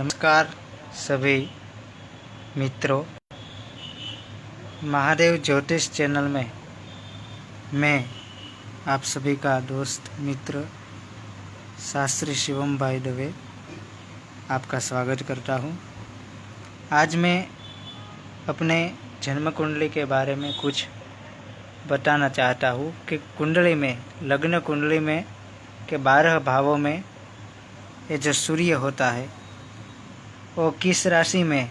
नमस्कार सभी मित्रों, महादेव ज्योतिष चैनल में मैं आप सभी का दोस्त मित्र शास्त्री शिवम भाई दवे आपका स्वागत करता हूं। आज मैं अपने जन्म कुंडली के बारे में कुछ बताना चाहता हूं कि कुंडली में, लग्न कुंडली में के 12 भावों में ये जो सूर्य होता है वो किस राशि में,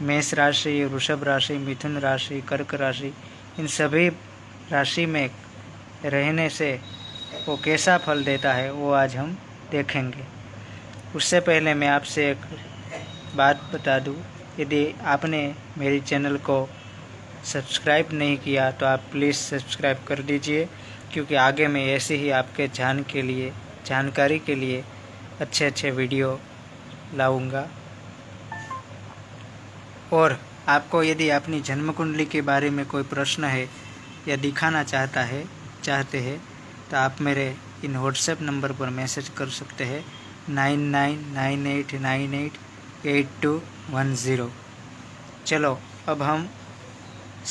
मेष राशि, वृषभ राशि, मिथुन राशि, कर्क राशि, इन सभी राशि में रहने से वो कैसा फल देता है वो आज हम देखेंगे। उससे पहले मैं आपसे एक बात बता दूं, यदि आपने मेरी चैनल को सब्सक्राइब नहीं किया तो आप प्लीज़ सब्सक्राइब कर दीजिए, क्योंकि आगे मैं ऐसे ही आपके जानकारी के लिए अच्छे वीडियो लाऊंगा। और आपको यदि अपनी जन्म कुंडली के बारे में कोई प्रश्न है या दिखाना चाहते हैं तो आप मेरे इन व्हाट्सएप नंबर पर मैसेज कर सकते हैं 9998988210। चलो अब हम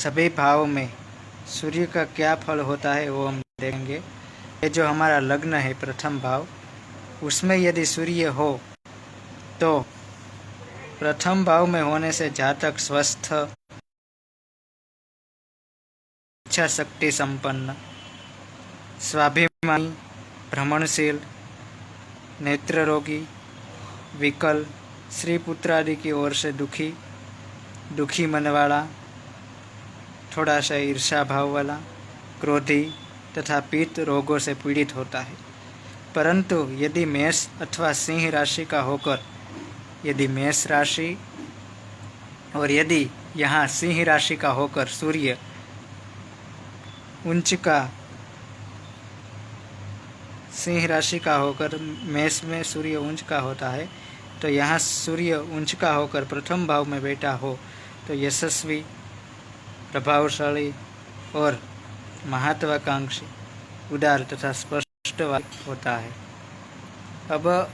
सभी भाव में सूर्य का क्या फल होता है वो हम देखेंगे। ये जो हमारा लग्न है प्रथम भाव, उसमें यदि सूर्य हो तो प्रथम भाव में होने से जातक स्वस्थ, इच्छा शक्ति संपन्न, स्वाभिमानी, भ्रमणशील, नेत्र रोगी, विकल, स्त्री पुत्र आदि की ओर से दुखी मन वाला, थोड़ा सा ईर्ष्या भाव वाला, क्रोधी तथा पित्त रोगों से पीड़ित होता है। परंतु यदि मेष अथवा सिंह राशि का होकर, यदि मेष राशि और यदि यहाँ सिंह राशि का होकर सूर्य उच्च का, सिंह राशि का होकर मेष में सूर्य उच्च का होता है, तो यहाँ सूर्य उच्च का होकर प्रथम भाव में बैठा हो तो यशस्वी, प्रभावशाली और महत्वाकांक्षी, उदार तथा स्पष्टवादी होता है। अब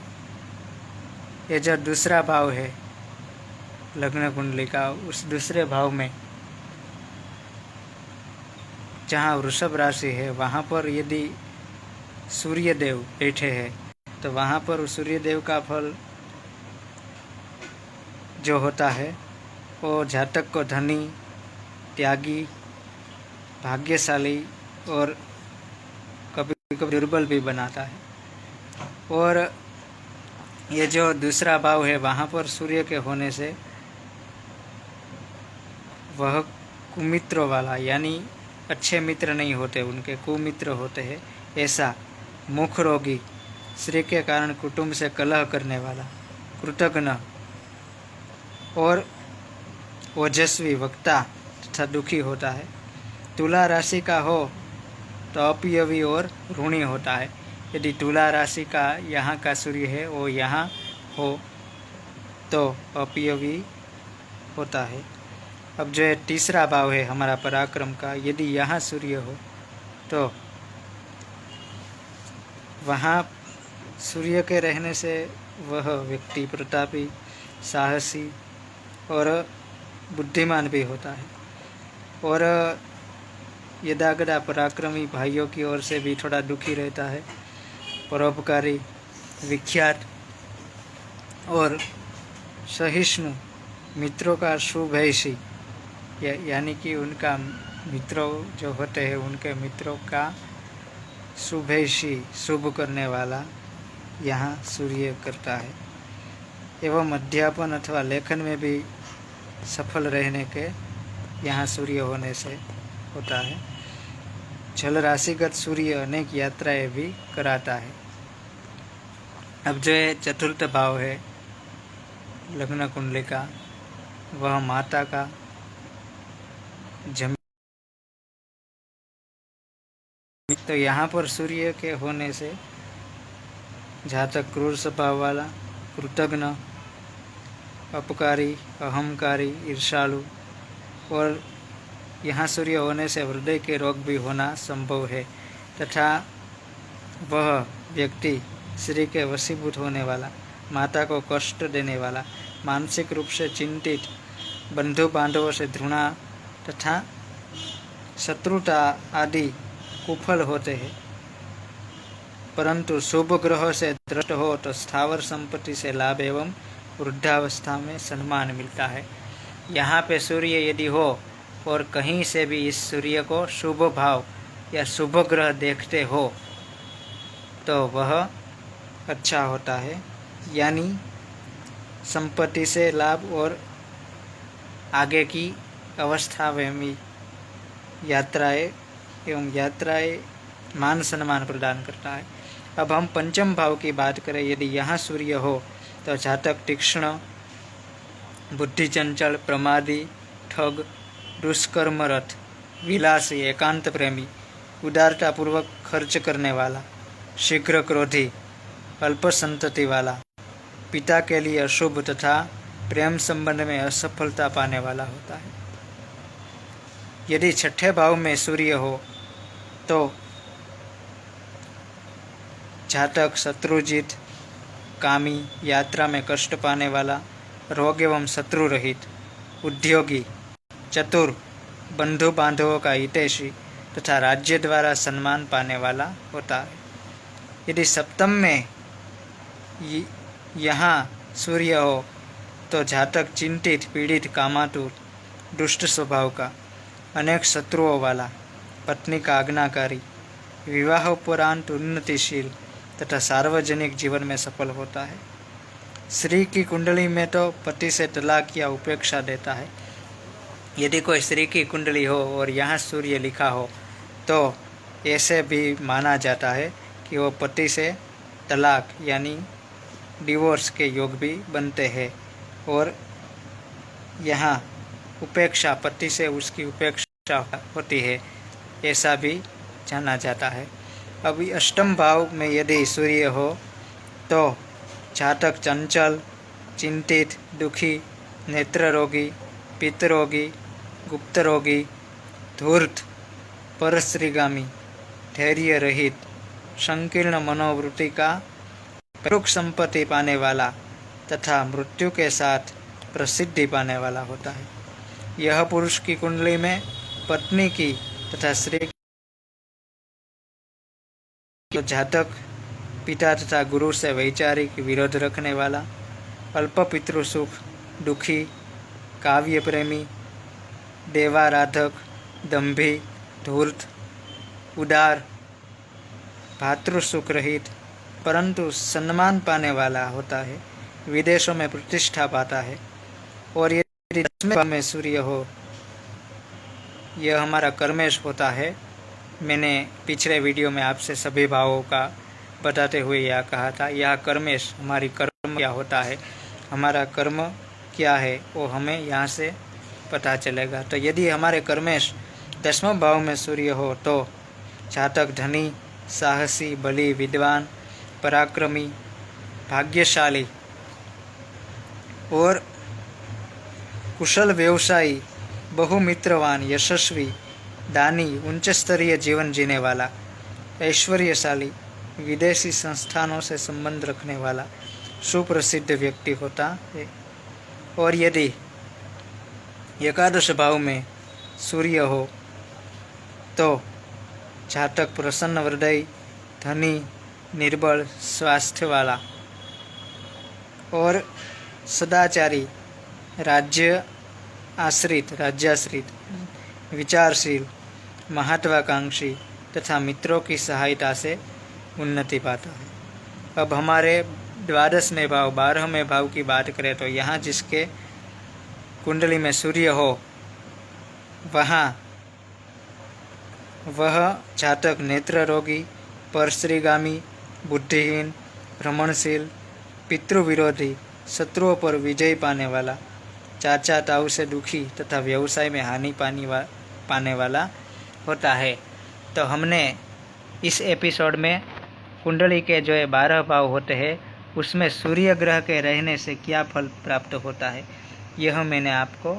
ये जो दूसरा भाव है लग्न कुंडली का, उस दूसरे भाव में जहाँ वृषभ राशि है वहाँ पर यदि सूर्य देव बैठे हैं तो वहाँ पर सूर्य देव का फल जो होता है वो जातक को धनी, त्यागी, भाग्यशाली और कभी कभी दुर्बल भी बनाता है। और ये जो दूसरा भाव है वहाँ पर सूर्य के होने से वह कुमित्रों वाला, यानी अच्छे मित्र नहीं होते, उनके कुमित्र होते हैं, ऐसा मुख रोगी, स्त्री के कारण कुटुंब से कलह करने वाला, कृतघ्न और ओजस्वी वक्ता तथा दुखी होता है। तुला राशि का हो तो अपयवी और ऋणी होता है। यदि तुला राशि का यहाँ का सूर्य है वो यहाँ हो तो अपयवी होता है। अब जो तीसरा भाव है हमारा पराक्रम का, यदि यहाँ सूर्य हो तो वहाँ सूर्य के रहने से वह व्यक्ति प्रतापी, साहसी और बुद्धिमान भी होता है। और यदागदा पराक्रमी भाइयों की ओर से भी थोड़ा दुखी रहता है, परोपकारी, विख्यात और सहिष्णु, मित्रों का शुभैषी, यानी कि उनका मित्रों जो होते हैं उनके मित्रों का शुभैषी, शुभ करने वाला यहाँ सूर्य करता है। एवं अध्यापन अथवा लेखन में भी सफल रहने के यहाँ सूर्य होने से होता है। जल राशिगत सूर्य अनेक यात्राएं भी कराता है। अब जो चतुर्थ भाव है लग्न कुंडली का, वह माता का, जमीन, तो यहाँ पर सूर्य के होने से जातक क्रूर स्वभाव वाला, कृतघ्न, अपकारी, अहंकारी, ईर्ष्यालु, और यहाँ सूर्य होने से हृदय के रोग भी होना संभव है तथा वह व्यक्ति स्त्री के वशीभूत होने वाला, माता को कष्ट देने वाला, मानसिक रूप से चिंतित, बंधु बांधवों से घृणा तथा शत्रुता आदि कुफल होते हैं। परंतु शुभ ग्रहों से दृष्ट हो तो स्थावर संपत्ति से लाभ एवं वृद्धावस्था में सम्मान मिलता है। यहाँ पे सूर्य यदि हो और कहीं से भी इस सूर्य को शुभ भाव या शुभ ग्रह देखते हो तो वह अच्छा होता है, यानी संपत्ति से लाभ और आगे की अवस्था में यात्राएं मान सम्मान प्रदान करता है। अब हम पंचम भाव की बात करें, यदि यहाँ सूर्य हो तो जातक तीक्ष्ण, बुद्धि चंचल, प्रमादी, ठग, दुष्कर्मरत, विलासी, एकांत प्रेमी, उदारता पूर्वक खर्च करने वाला, शीघ्र क्रोधी, अल्प संतति वाला, पिता के लिए अशुभ तथा प्रेम संबंध में असफलता पाने वाला होता है। यदि छठे भाव में सूर्य हो तो जातक शत्रुजित, कामी, यात्रा में कष्ट पाने वाला, रोग एवं शत्रु रहित, उद्योगी, चतुर, बंधु बांधवों का हितैषी तथा राज्य द्वारा सम्मान पाने वाला होता है। यदि सप्तम में यहाँ सूर्य हो तो जातक चिंतित, पीड़ित, कामातुर, दुष्ट स्वभाव का, अनेक शत्रुओं वाला, पत्नी का आज्ञाकारी, विवाह उपरांत उन्नतिशील तथा सार्वजनिक जीवन में सफल होता है। स्त्री की कुंडली में तो पति से तलाक या उपेक्षा देता है। यदि कोई स्त्री की कुंडली हो और यहाँ सूर्य लिखा हो तो ऐसे भी माना जाता है कि वो पति से तलाक यानी डिवोर्स के योग भी बनते हैं, और यहाँ उपेक्षा, पति से उसकी उपेक्षा होती है, ऐसा भी जाना जाता है। अभी अष्टम भाव में यदि सूर्य हो तो जातक चंचल, चिंतित, दुखी, नेत्र रोगी, पित्त रोगी, गुप्त रोगी, धूर्त, परस्त्रीगामी, धैर्य रहित, संकीर्ण मनोवृत्ति का, प्रमुख संपत्ति पाने वाला तथा मृत्यु के साथ प्रसिद्धि पाने वाला होता है। यह पुरुष की कुंडली में पत्नी की तथा स्त्री तो जातक पिता तथा गुरु से वैचारिक विरोध रखने वाला, अल्प पितृसुख, दुखी, काव्य प्रेमी, देवाराधक, दंभी, धूर्त, उदार, भातृसुख रहित परंतु सम्मान पाने वाला होता है, विदेशों में प्रतिष्ठा पाता है। और यदि 10वें भाव में सूर्य हो, यह हमारा कर्मेश होता है। मैंने पिछले वीडियो में आपसे सभी भावों का बताते हुए यह कहा था, यह कर्मेश हमारी कर्म क्या होता है, हमारा कर्म क्या है वो हमें यहाँ से पता चलेगा। तो यदि हमारे कर्मेश 10वें भाव में सूर्य हो तो जातक धनी, साहसी, बली, विद्वान, पराक्रमी, भाग्यशाली और कुशल व्यवसायी, बहुमित्रवान, यशस्वी, दानी, उच्च स्तरीय जीवन जीने वाला, ऐश्वर्यशाली, विदेशी संस्थानों से संबंध रखने वाला, सुप्रसिद्ध व्यक्ति होता है। और यदि एकादश भाव में सूर्य हो तो जातक प्रसन्न हृदय, धनी, निर्बल, स्वास्थ्य वाला और सदाचारी, राज्याश्रित, विचारशील, महत्वाकांक्षी तथा मित्रों की सहायता से उन्नति पाता है। अब हमारे 12वें भाव 12वें भाव की बात करें तो यहाँ जिसके कुंडली में सूर्य हो वह जातक नेत्र रोगी, परस्त्रीगामी, बुद्धिहीन, भ्रमणशील, पितृविरोधी, शत्रुओं पर विजय पाने वाला, चाचा ताऊ से दुखी तथा व्यवसाय में हानि पाने वाला होता है। तो हमने इस एपिसोड में कुंडली के जो 12 भाव होते हैं उसमें सूर्य ग्रह के रहने से क्या फल प्राप्त होता है यह मैंने आपको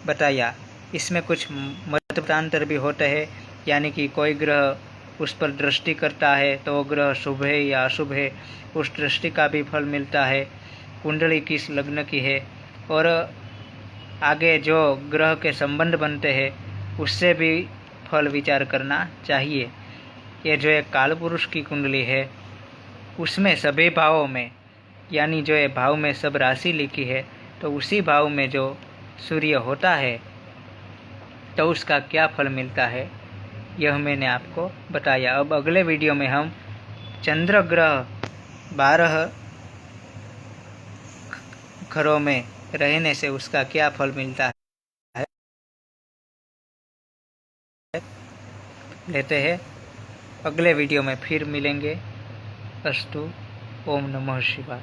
बताया। इसमें कुछ मतभेदांतर भी होते हैं, यानी कि कोई ग्रह उस पर दृष्टि करता है तो वो ग्रह शुभ है या अशुभ है, उस दृष्टि का भी फल मिलता है। कुंडली किस लग्न की है और आगे जो ग्रह के संबंध बनते हैं उससे भी फल विचार करना चाहिए। ये जो एक कालपुरुष की कुंडली है उसमें सभी भावों में, यानी जो ये भाव में सब राशि लिखी है तो उसी भाव में जो सूर्य होता है तो उसका क्या फल मिलता है यह मैंने आपको बताया। अब अगले वीडियो में हम चंद्र ग्रह 12 घरों में रहने से उसका क्या फल मिलता है लेते हैं। अगले वीडियो में फिर मिलेंगे। अस्तु। ओम नमः शिवाय।